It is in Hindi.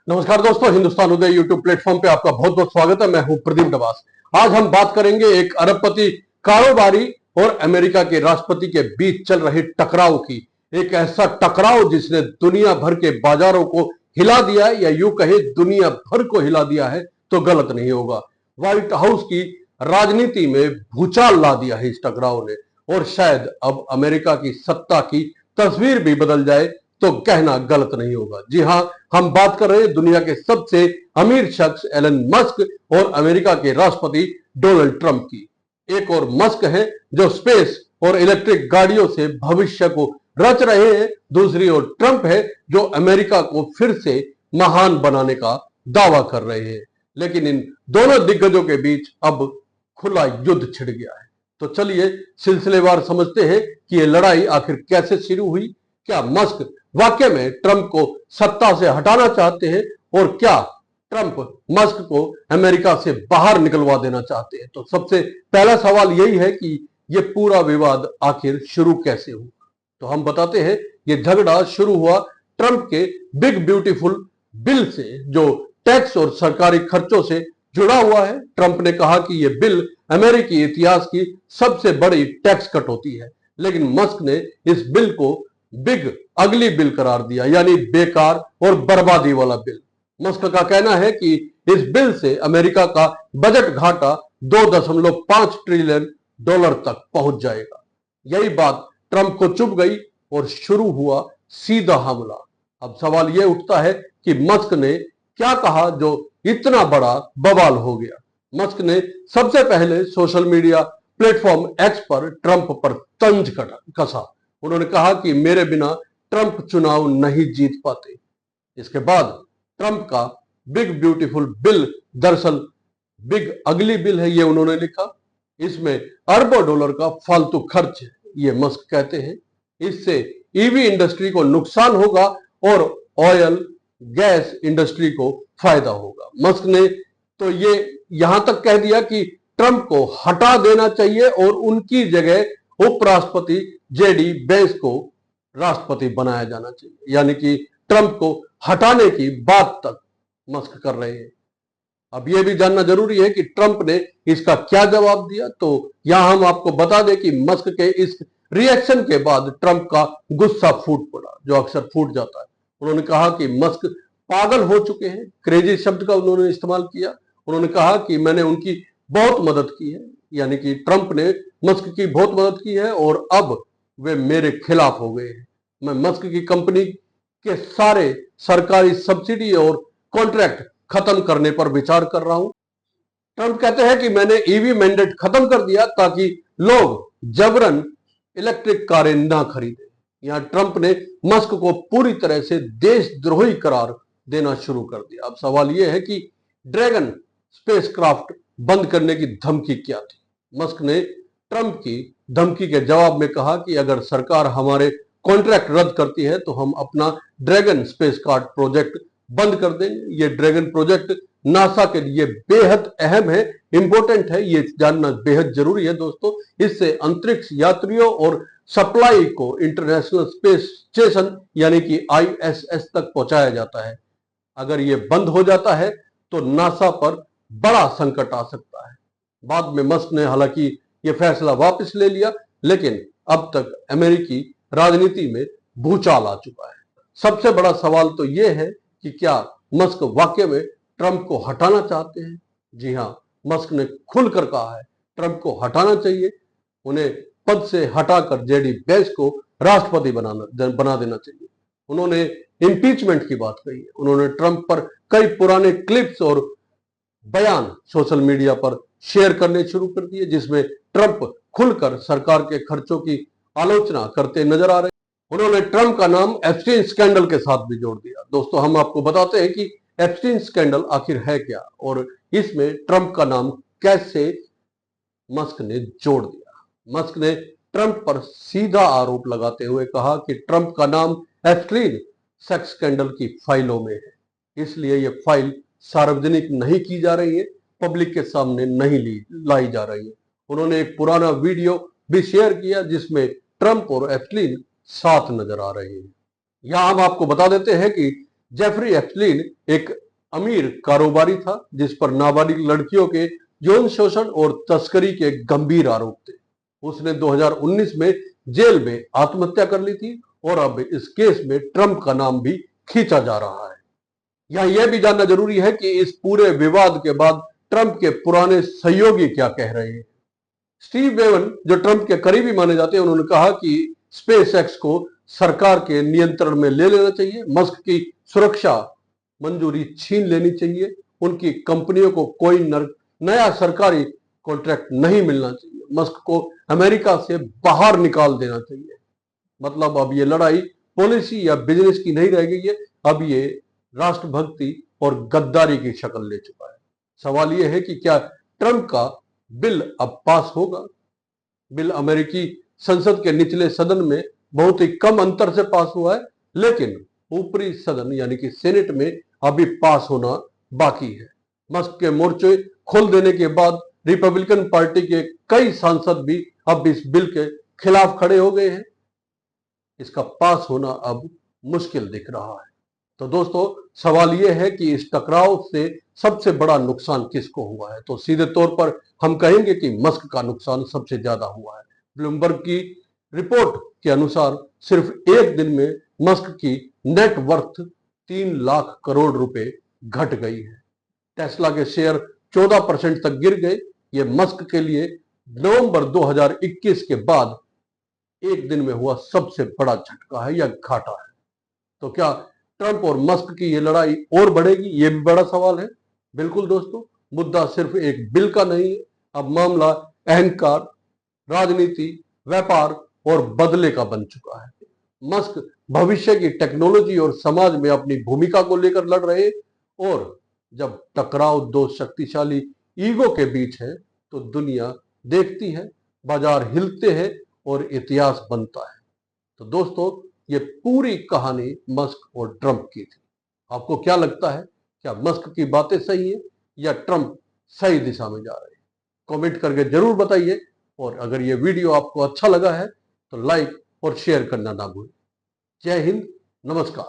नमस्कार दोस्तों, हिंदुस्तान उदय यूट्यूब प्लेटफॉर्म पे आपका बहुत बहुत स्वागत है। मैं हूं प्रदीप डबास। आज हम बात करेंगे एक अरबपति कारोबारी और अमेरिका के राष्ट्रपति के बीच चल रहे टकराव की। एक ऐसा टकराव जिसने दुनिया भर के बाजारों को हिला दिया है, या यूं कहे दुनिया भर को हिला दिया है तो गलत नहीं होगा। व्हाइट हाउस की राजनीति में भूचाल ला दिया है इस टकराव ने, और शायद अब अमेरिका की सत्ता की तस्वीर भी बदल जाए तो कहना गलत नहीं होगा। जी हां, हम बात कर रहे हैं दुनिया के सबसे अमीर शख्स एलन मस्क और अमेरिका के राष्ट्रपति डोनाल्ड ट्रंप की। एक और मस्क है जो स्पेस और इलेक्ट्रिक गाड़ियों से भविष्य को रच रहे हैं, दूसरी ओर ट्रंप है जो अमेरिका को फिर से महान बनाने का दावा कर रहे हैं। लेकिन इन दोनों दिग्गजों के बीच अब खुला युद्ध छिड़ गया है। तो चलिए सिलसिलेवार समझते हैं कि यह लड़ाई आखिर कैसे शुरू हुई। क्या मस्क वाकई में ट्रंप को सत्ता से हटाना चाहते हैं, और क्या ट्रंप मस्क को अमेरिका से बाहर निकलवा देना चाहते हैं? तो सबसे पहला सवाल यही है कि यह पूरा विवाद आखिर शुरू कैसे हुआ। तो हम बताते हैं, यह झगड़ा शुरू हुआ ट्रंप के बिग ब्यूटीफुल बिल से, जो टैक्स और सरकारी खर्चों से जुड़ा हुआ है। ट्रंप ने कहा कि यह बिल अमेरिकी इतिहास की सबसे बड़ी टैक्स कटौती है, लेकिन मस्क ने इस बिल को बिग अगली बिल करार दिया, यानी बेकार और बर्बादी वाला बिल। मस्क का कहना है कि इस बिल से अमेरिका का बजट घाटा 2.5 ट्रिलियन डॉलर तक पहुंच जाएगा। यही बात ट्रंप को चुभ गई और शुरू हुआ सीधा हमला। अब सवाल यह उठता है कि मस्क ने क्या कहा जो इतना बड़ा बवाल हो गया। मस्क ने सबसे पहले सोशल मीडिया प्लेटफॉर्म एक्स पर ट्रंप पर तंज कसा। उन्होंने कहा कि मेरे बिना ट्रंप चुनाव नहीं जीत पाते। इसके बाद ट्रंप का बिग ब्यूटीफुल बिल दरअसल बिग अगली बिल है, ये उन्होंने लिखा। इसमें अरबों डॉलर का फालतू खर्च है, ये मस्क कहते हैं। इससे ईवी इंडस्ट्री को नुकसान होगा और ऑयल गैस इंडस्ट्री को फायदा होगा। मस्क ने तो ये यहां तक कह दिया कि ट्रंप को हटा देना चाहिए और उनकी जगह उपराष्ट्रपति जेडी वेंस को राष्ट्रपति बनाया जाना चाहिए। यानी कि ट्रंप को हटाने की बात तक मस्क कर रहे हैं। अब यह भी जानना जरूरी है कि ट्रंप ने इसका क्या जवाब दिया। तो यहां हम आपको बता दें कि मस्क के इस रिएक्शन के बाद ट्रंप का गुस्सा फूट पड़ा, जो अक्सर फूट जाता है। उन्होंने कहा कि मस्क पागल हो चुके हैं। क्रेजी शब्द का उन्होंने इस्तेमाल किया। उन्होंने कहा कि मैंने उनकी बहुत मदद की है, यानी कि ट्रंप ने मस्क की बहुत मदद की है और अब वे मेरे खिलाफ हो गए हैं। मैं मस्क की कंपनी के सारे सरकारी सब्सिडी और कॉन्ट्रैक्ट खत्म करने पर विचार कर रहा हूं। ट्रंप कहते हैं कि मैंने ईवी मैंडेट खत्म कर दिया ताकि लोग जबरन इलेक्ट्रिक कारें ना खरीदें। यहां ट्रंप ने मस्क को पूरी तरह से देशद्रोही करार देना शुरू कर दिया। अब सवाल यह है कि ड्रैगन स्पेसक्राफ्ट बंद करने की धमकी क्या थी। मस्क ने ट्रंप की धमकी के जवाब में कहा कि अगर सरकार हमारे कॉन्ट्रैक्ट रद्द करती है तो हम अपना ड्रैगन स्पेसक्राफ्ट प्रोजेक्ट बंद कर देंगे। ये ड्रैगन प्रोजेक्ट नासा के लिए बेहद अहम है, इंपॉर्टेंट है, ये जानना बेहद जरूरी है दोस्तों। इससे अंतरिक्ष यात्रियों और सप्लाई को इंटरनेशनल स्पेस स्टेशन यानी कि आईएसएस तक पहुंचाया जाता है। अगर ये बंद हो जाता है तो नासा पर बड़ा संकट आ सकता है। बाद में मस्क ने हालांकि यह फैसला वापस ले लिया, लेकिन अब तक अमेरिकी राजनीति में भूचाल आ चुका है। सबसे बड़ा सवाल तो यह है कि क्या मस्क वाकई में ट्रंप को हटाना चाहते हैं? जी हां, मस्क ने खुलकर कहा है ट्रंप को हटाना चाहिए। उन्हें पद से हटाकर जेडी वेंस को राष्ट्रपति बना देना चाहिए। उन्होंने इंपीचमेंट की बात कही है। उन्होंने ट्रंप पर कई पुराने क्लिप्स और बयान सोशल मीडिया पर शेयर करने शुरू कर दिए, जिसमें ट्रंप खुलकर सरकार के खर्चों की आलोचना करते नजर आ रहे। उन्होंने ट्रंप का नाम एप्स्टीन स्कैंडल के साथ भी जोड़ दिया। दोस्तों, हम आपको बताते हैं कि एप्स्टीन स्कैंडल आखिर है क्या और इसमें ट्रंप का नाम कैसे मस्क ने जोड़ दिया। मस्क ने ट्रंप पर सीधा आरोप लगाते हुए कहा कि ट्रंप का नाम एप्स्टीन सेक्स स्कैंडल की फाइलों में है, इसलिए यह फाइल सार्वजनिक नहीं की जा रही है, पब्लिक के सामने नहीं लाई जा रही है। उन्होंने एक पुराना वीडियो भी शेयर किया जिसमें ट्रंप और एप्स्टीन साथ नजर आ रहे हैं। यहां हम आपको बता देते हैं कि जेफरी एप्स्टीन एक अमीर कारोबारी था जिस पर नाबालिग लड़कियों के यौन शोषण और तस्करी के गंभीर आरोप थे। उसने 2019 में जेल में आत्महत्या कर ली थी और अब इस केस में ट्रंप का नाम भी खींचा जा रहा है। यहां यह भी जानना जरूरी है कि इस पूरे विवाद के बाद ट्रंप के पुराने सहयोगी क्या कह रहे हैं। स्टीव बेवन, जो ट्रंप के करीबी माने जाते हैं, उन्होंने कहा कि स्पेस एक्स को सरकार के नियंत्रण में ले लेना चाहिए, मस्क की सुरक्षा मंजूरी छीन लेनी चाहिए, उनकी कंपनियों को कोई नया सरकारी कॉन्ट्रैक्ट नहीं मिलना चाहिए, मस्क को अमेरिका से बाहर निकाल देना चाहिए। मतलब अब ये लड़ाई पॉलिसी या बिजनेस की नहीं रह गई है, अब ये राष्ट्रभक्ति और गद्दारी की शक्ल ले चुका है। सवाल यह है कि क्या ट्रंप का बिल अब पास होगा। बिल अमेरिकी संसद के निचले सदन में बहुत ही कम अंतर से पास हुआ है, लेकिन ऊपरी सदन यानी कि सेनेट में अभी पास होना बाकी है। मस्क के मोर्चे खोल देने के बाद रिपब्लिकन पार्टी के कई सांसद भी अब इस बिल के खिलाफ खड़े हो गए हैं। इसका पास होना अब मुश्किल दिख रहा है। तो दोस्तों, सवाल यह है कि इस टकराव से सबसे बड़ा नुकसान किसको हुआ है। तो सीधे तौर पर हम कहेंगे कि मस्क का नुकसान सबसे ज्यादा हुआ है। ब्लूमबर्ग की रिपोर्ट के अनुसार सिर्फ एक दिन में मस्क की नेट वर्थ 3 लाख करोड़ रुपए घट गई है। टेस्ला के शेयर 14% तक गिर गए। ये मस्क के लिए नवंबर 2021 के बाद एक दिन में हुआ सबसे बड़ा झटका है या घाटा है। तो क्या ट्रंप और मस्क की ये लड़ाई और बढ़ेगी, ये भी बड़ा सवाल है। बिल्कुल दोस्तों, मुद्दा सिर्फ एक बिल का नहीं है, अब मामला अहंकार, राजनीति, व्यापार और बदले का बन चुका है। मस्क भविष्य की टेक्नोलॉजी और समाज में अपनी भूमिका को लेकर लड़ रहे, और जब टकराव दो शक्तिशाली ईगो के बीच है तो दुनिया देखती है, बाजार हिलते हैं और इतिहास बनता है। तो दोस्तों, ये पूरी कहानी मस्क और ट्रंप की थी। आपको क्या लगता है, क्या मस्क की बातें सही है या ट्रंप सही दिशा में जा रहे हैं? कमेंट करके जरूर बताइए, और अगर ये वीडियो आपको अच्छा लगा है तो लाइक और शेयर करना ना भूलें। जय हिंद, नमस्कार।